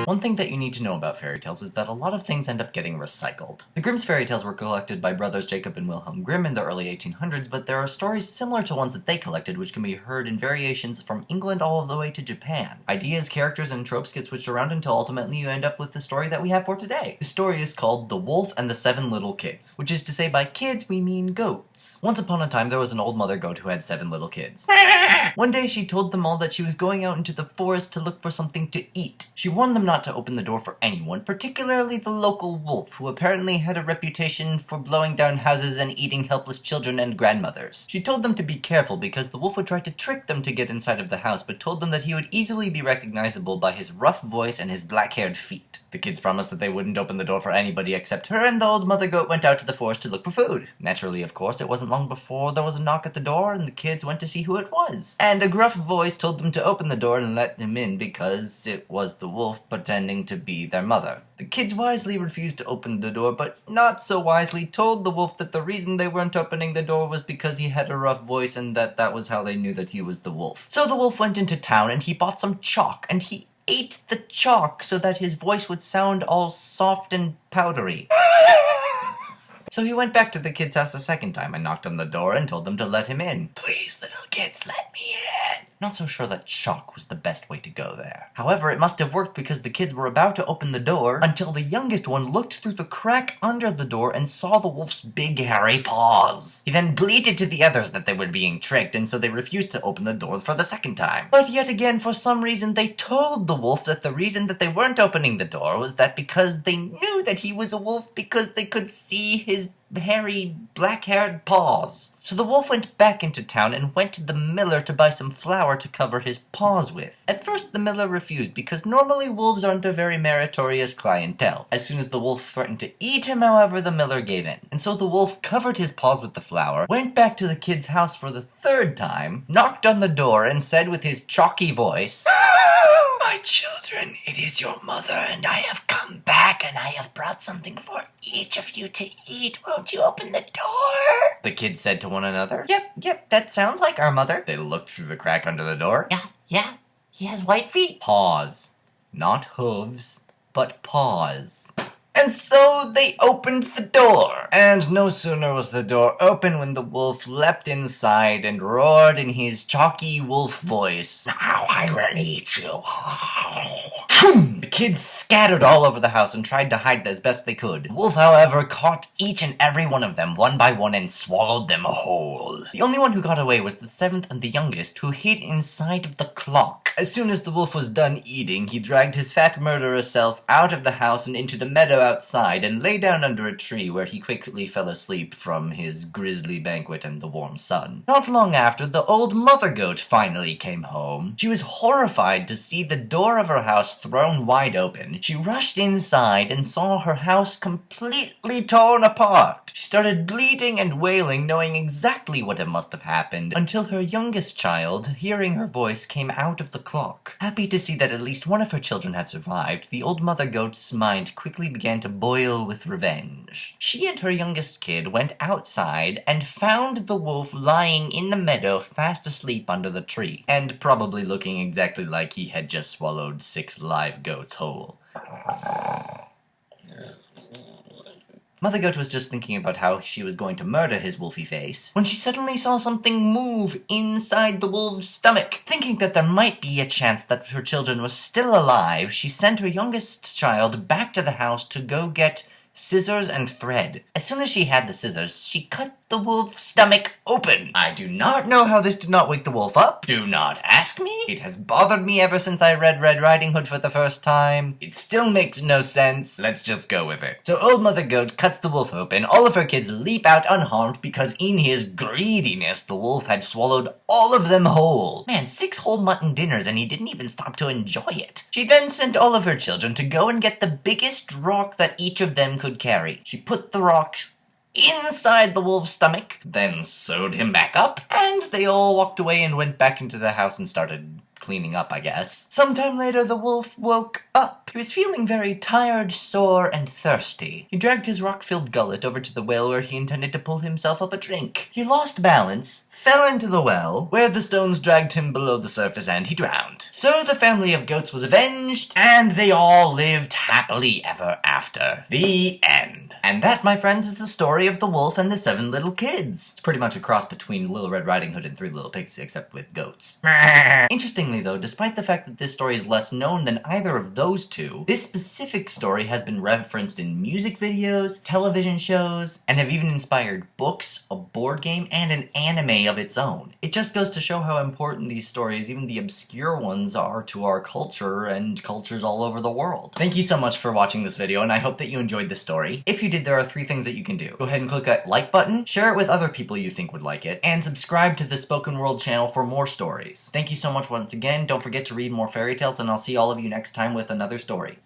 One thing that you need to know about fairy tales is that a lot of things end up getting recycled. The Grimm's fairy tales were collected by brothers Jacob and Wilhelm Grimm in the early 1800s, but there are stories similar to ones that they collected which can be heard in variations from England all the way to Japan. Ideas, characters, and tropes get switched around until ultimately you end up with the story that we have for today. The story is called The Wolf and the Seven Little Kids, which is to say by kids we mean goats. Once upon a time there was an old mother goat who had 7 little kids. One day she told them all that she was going out into the forest to look for something to eat. She warned them not to open the door for anyone, particularly the local wolf, who apparently had a reputation for blowing down houses and eating helpless children and grandmothers. She told them to be careful because the wolf would try to trick them to get inside of the house, but told them that he would easily be recognizable by his rough voice and his black-haired feet. The kids promised that they wouldn't open the door for anybody except her, and the old mother goat went out to the forest to look for food. Naturally, of course, it wasn't long before there was a knock at the door, and the kids went to see who it was. And a gruff voice told them to open the door and let him in because it was the wolf pretending to be their mother. The kids wisely refused to open the door, but not so wisely told the wolf that the reason they weren't opening the door was because he had a rough voice and that was how they knew that he was the wolf. So the wolf went into town and he bought some chalk and he ate the chalk so that his voice would sound all soft and powdery. So he went back to the kids' house a second time and knocked on the door and told them to let him in. Please, little kids, let me in. Not so sure that chalk was the best way to go there. However, it must have worked because the kids were about to open the door until the youngest one looked through the crack under the door and saw the wolf's big hairy paws. He then bleated to the others that they were being tricked, and so they refused to open the door for the second time. But yet again, for some reason, they told the wolf that the reason that they weren't opening the door was that because they knew that he was a wolf because they could see his hairy, black-haired paws. So the wolf went back into town and went to the miller to buy some flour to cover his paws with. At first the miller refused because normally wolves aren't a very meritorious clientele. As soon as the wolf threatened to eat him, however, the miller gave in. And so the wolf covered his paws with the flour, went back to the kid's house for the third time, knocked on the door and said with his chalky voice, "My children, it is your mother, and I have come back, and I have brought something for each of you to eat. Won't you open the door?" The kids said to one another, Yep, that sounds like our mother." They looked through the crack under the door. Yeah, he has white feet. Paws. Not hooves, but paws. And so they opened the door. And no sooner was the door open when the wolf leapt inside and roared in his chalky wolf voice, "Now I will eat you." The kids scattered all over the house and tried to hide as best they could. The wolf, however, caught each and every one of them one by one and swallowed them whole. The only one who got away was the 7th and the youngest, who hid inside of the clock. As soon as the wolf was done eating, he dragged his fat murderous self out of the house and into the meadow outside and lay down under a tree where he quickly fell asleep from his grisly banquet and the warm sun. Not long after, the old mother goat finally came home. She was horrified to see the door of her house thrown wide open. She rushed inside and saw her house completely torn apart. She started bleating and wailing, knowing exactly what it must have happened, until her youngest child, hearing her voice, came out of the clock. Happy to see that at least one of her children had survived, the old mother goat's mind quickly began to boil with revenge. She and her youngest kid went outside and found the wolf lying in the meadow fast asleep under the tree, and probably looking exactly like he had just swallowed 6 live goats whole. Mother Goat was just thinking about how she was going to murder his wolfy face when she suddenly saw something move inside the wolf's stomach. Thinking that there might be a chance that her children were still alive, she sent her youngest child back to the house to go get scissors and thread. As soon as she had the scissors, she cut the wolf's stomach open. I do not know how this did not wake the wolf up. Do not ask me. It has bothered me ever since I read Red Riding Hood for the first time. It still makes no sense. Let's just go with it. So old Mother Goat cuts the wolf open. All of her kids leap out unharmed because in his greediness, the wolf had swallowed all of them whole. Man, 6 whole mutton dinners and he didn't even stop to enjoy it. She then sent all of her children to go and get the biggest rock that each of them could carry. She put the rocks inside the wolf's stomach, then sewed him back up, and they all walked away and went back into the house and started cleaning up, I guess. Sometime later, the wolf woke up. He was feeling very tired, sore, and thirsty. He dragged his rock-filled gullet over to the well where he intended to pull himself up a drink. He lost balance, fell into the well, where the stones dragged him below the surface, and he drowned. So the family of goats was avenged, and they all lived happily ever after. The end. And that, my friends, is the story of the wolf and the 7 little kids. It's pretty much a cross between Little Red Riding Hood and 3 Little Pigs, except with goats. Interestingly, though, despite the fact that this story is less known than either of those two, this specific story has been referenced in music videos, television shows, and have even inspired books, a board game, and an anime of its own. It just goes to show how important these stories, even the obscure ones, are to our culture and cultures all over the world. Thank you so much for watching this video, and I hope that you enjoyed this story. If you did, there are 3 things that you can do. Go ahead and click that like button, share it with other people you think would like it, and subscribe to the Spoken World channel for more stories. Thank you so much once again. Don't forget to read more fairy tales, and I'll see all of you next time with another story.